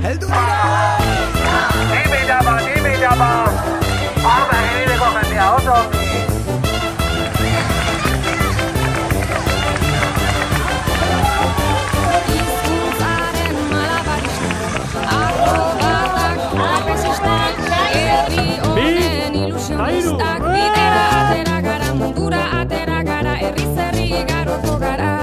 heldu dira. Dime llama. Ahora que viene con jendea, oso ongi. Hizkuntzaren malabaristak, akrobatak, trapezistak, herri honen ilusionistak, bidera atera gara, mundura atera gara, herriz herri igaroko gara.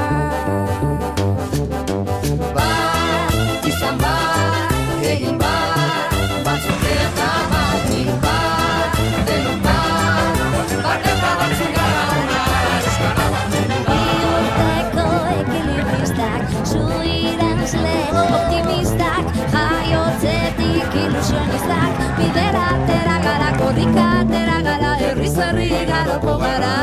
Bat, izan bat, egin bat, batzuk eta batik bat, denok bat, bat eta batzuk gara ona, euskara bat mundu bat. Bihotzeko ekilibristak, zuidazle optimistak, jaiotzetik ilusionistak, bidera atera gara, korrika atera gara, herriz herri igaroko gara.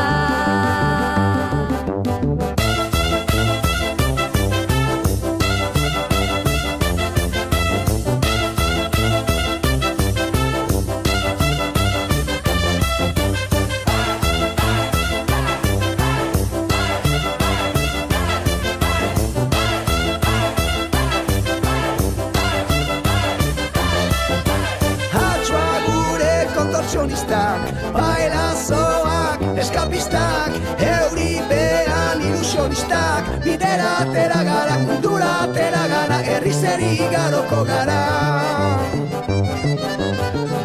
Hatxoa gure kontortzionistak, bailazoak, eskapistak, euripean ilusionistak, bidera atera gara, mundura atera gara, herriz herri igaroko gara.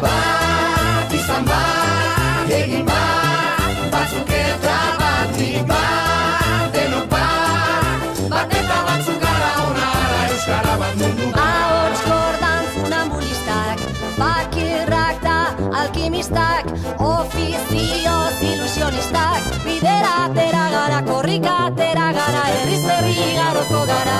Bat izan bat, egin bat, batzuk eta batik bat, denok bat, bat eta batzuk gara ona, euskara bat mundu bat. Ahots gordan funambulistak, bakirrak da alkimistak, ofizioz ilusionistak, bidera atera gara, korrika atera gara, herriz herri igaroko gara.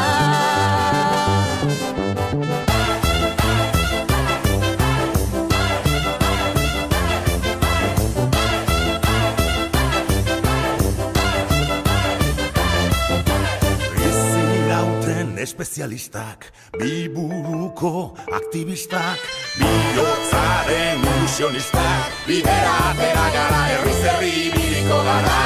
Bizirauten espezialistak, biburuko aktivistak, bihotzaren ilusionistak, bidera atera gara, herriz herri ibiliko gara.